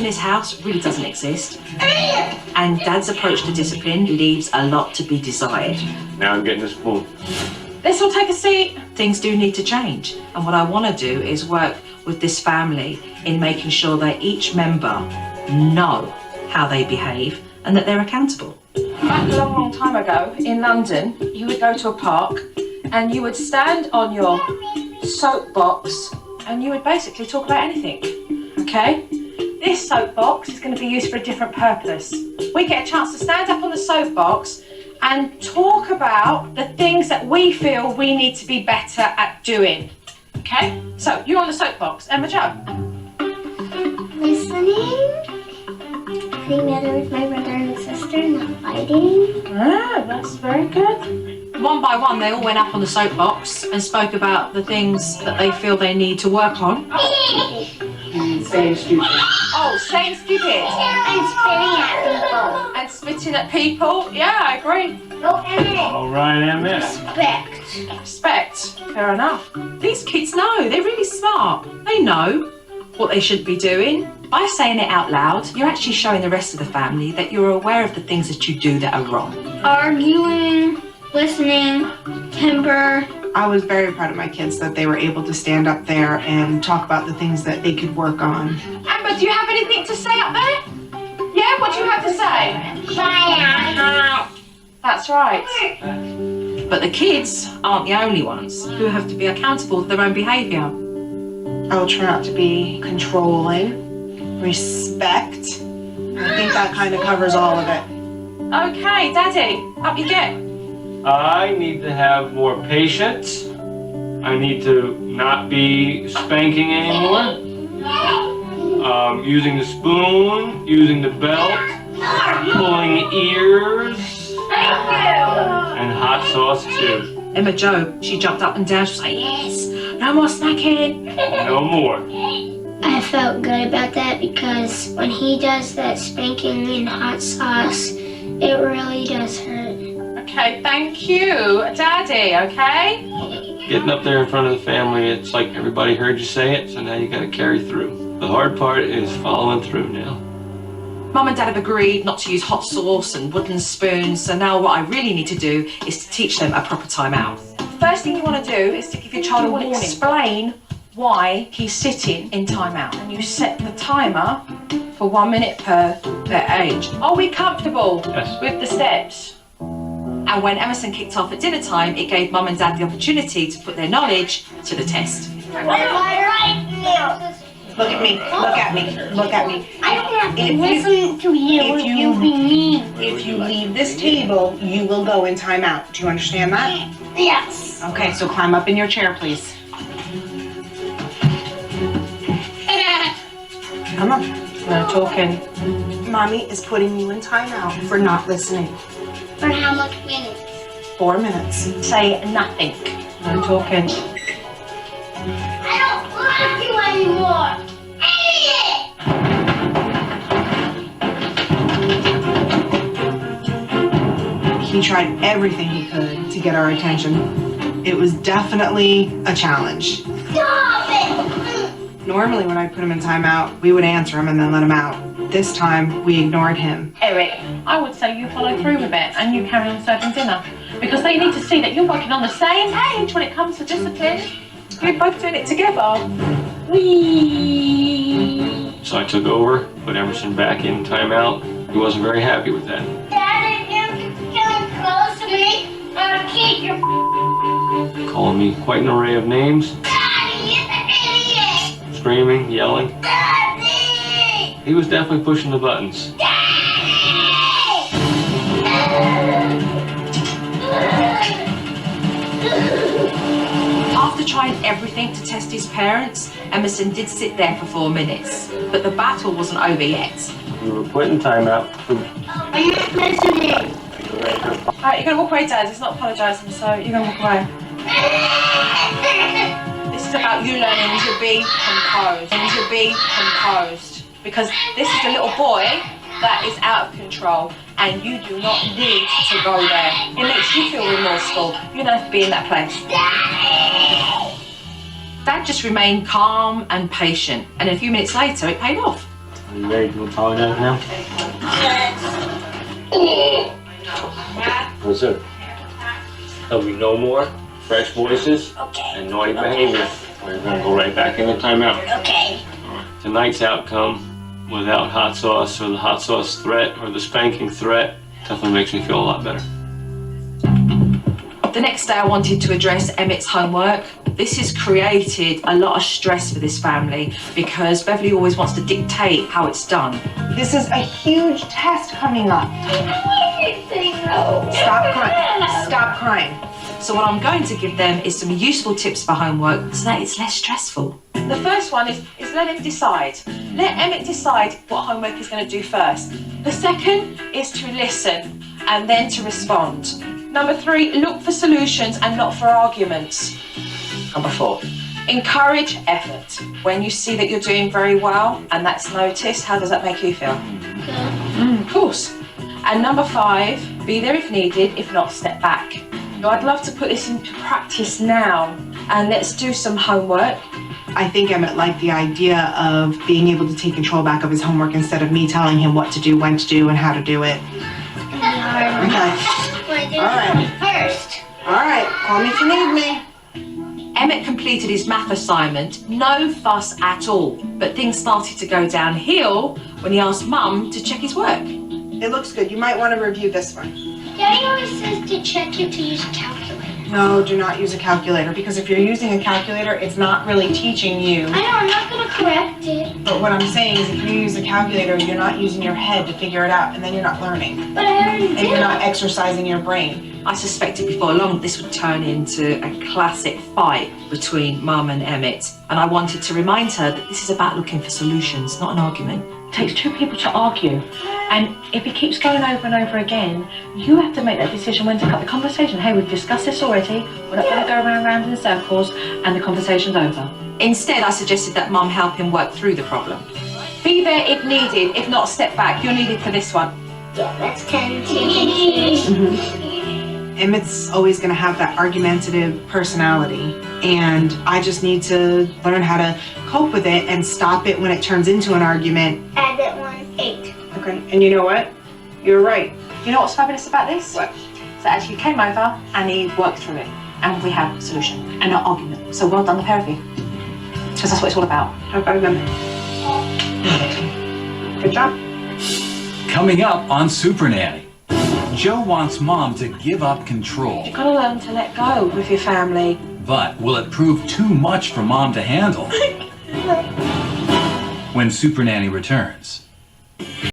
in this house really doesn't exist. And Dad's approach to discipline leaves a lot to be desired. Now I'm getting a spoon. Let's all take a seat. Things do need to change. And what I want to do is work with this family in making sure that each member know how they behave and that they're accountable. Back a long, long time ago in London, you would go to a park and you would stand on your soapbox and you would basically talk about anything, okay? This soapbox is going to be used for a different purpose. We get a chance to stand up on the soapbox and talk about the things that we feel we need to be better at doing, okay? So, you're on the soapbox. Emma Jo. Listening, being together with my brother and sister, not fighting. Ah, that's very good. One by one, they all went up on the soapbox and spoke about the things that they feel they need to work on. Saying stupid. Oh, saying stupid. And spitting at people. And spitting at people. Yeah, I agree. All right, MS. Respect. Respect. Fair enough. These kids know. They're really smart. They know what they should be doing. By saying it out loud, you're actually showing the rest of the family that you're aware of the things that you do that are wrong. Arguing, listening, temper. I was very proud of my kids that they were able to stand up there and talk about the things that they could work on. Amber, do you have anything to say up there? Yeah, what do you have to say? That's right. But the kids aren't the only ones who have to be accountable for their own behaviour. I will try not to be controlling, respect. I think that kind of covers all of it. Okay, Daddy, up you get. I need to have more patience. I need to not be spanking anymore. Using the spoon, using the belt, pulling ears, and hot sauce too. Emma Jo, she jumped up and down. She was like, yes, no more smacking. No more. I felt good about that because when he does that spanking and hot sauce, it really does hurt. Okay, thank you, Daddy, okay? Getting up there in front of the family, it's like everybody heard you say it, so now you gotta carry through. The hard part is following through now. Mum and Dad have agreed not to use hot sauce and wooden spoons, so now what I really need to do is to teach them a proper timeout. First thing you want to do is to give your child a warning. Explain why he's sitting in timeout. And you set the timer for 1 minute per their age. Are we comfortable with the steps? And when Emerson kicked off at dinner time, it gave Mum and Dad the opportunity to put their knowledge to the test. Look at me, look at me, look at me. I don't have to listen to you if you be mean. If you leave this table, you will go in timeout. Do you understand that? Yes. Okay, so climb up in your chair, please. Come on. No talking. Mommy is putting you in timeout for not listening. For how much minutes? 4 minutes. Say nothing. No talking. I don't want you anymore. He tried everything he could to get our attention. It was definitely a challenge. Stop it! Normally when I put him in timeout, we would answer him and then let him out. This time, we ignored him. Eric, I would say you follow through with it and you carry on serving dinner because they need to see that you're working on the same page when it comes to discipline. You're both doing it together. Whee! So I took over, put Emerson back in timeout. He wasn't very happy with that. Dad, if you're getting close to me, I'm gonna kick your Calling me quite an array of names, Daddy, you're an idiot! screaming, yelling. Daddy! He was definitely pushing the buttons. After trying everything to test his parents, Emerson did sit there for 4 minutes, but the battle wasn't over yet. We were putting timeout. I'm not listening. Alright, you're gonna walk away, Dad. It's not apologising, so you're gonna walk away. This is about you learning to be composed. Because this is a little boy that is out of control, and you do not need to go there. It makes you feel remorseful. You don't have to be in that place. Dad just remained calm and patient, and a few minutes later, it paid off. Are you ready to apologize now? Listen, there'll be no more fresh voices and naughty behavior. We're gonna go right back in the timeout. Okay. Tonight's outcome, without hot sauce or the hot sauce threat or the spanking threat, definitely makes me feel a lot better. The next day I wanted to address Emmett's homework. This has created a lot of stress for this family because Beverly always wants to dictate how it's done. This is a huge test coming up. Stop crying. Stop crying. So what I'm going to give them is some useful tips for homework so that it's less stressful. The first one is let him decide. Let Emmett decide what homework he's going to do first. The second is to listen and then to respond. Number 3, look for solutions and not for arguments. Number 4, encourage effort. When you see that you're doing very well and that's noticed, how does that make you feel? Good. Of course. And number 5, be there if needed, if not, step back. So I'd love to put this into practice now and let's do some homework. I think Emmett liked the idea of being able to take control back of his homework instead of me telling him what to do, when to do, and how to do it. Okay. All right. First. All right. Call me if you need me. Emmett completed his math assignment, no fuss at all, but things started to go downhill when he asked Mum to check his work. It looks good. You might want to review this one. Daddy always says to check it to use a calculator. No, do not use a calculator because if you're using a calculator, it's not really teaching you. I know, I'm not going to correct it. But what I'm saying is if you use a calculator, you're not using your head to figure it out and then you're not learning. But I already And did. you're not exercising your brain. I suspected before long this would turn into a classic fight between Mum and Emmett, and I wanted to remind her that this is about looking for solutions, not an argument. It takes 2 people to argue, and if it keeps going over and over again, you have to make that decision when to cut the conversation. Hey, we've discussed this already, we're not going to go around in circles, and the conversation's over. Instead, I suggested that Mum help him work through the problem. Be there if needed, if not, step back. You're needed for this one. Yeah, that's 10. Emmett's always going to have that argumentative personality, and I just need to learn how to cope with it and stop it when it turns into an argument. Add that one, 8. Okay, and you know what? You're right. You know what's fabulous about this? What? So actually he came over and he worked through it, and we have a solution and not argument. So well done, the pair of you, because that's what it's all about. How about them? Good job. Coming up on SuperNanny, Joe wants Mom to give up control. You've got to learn to let go with your family. But will it prove too much for Mom to handle? When SuperNanny returns.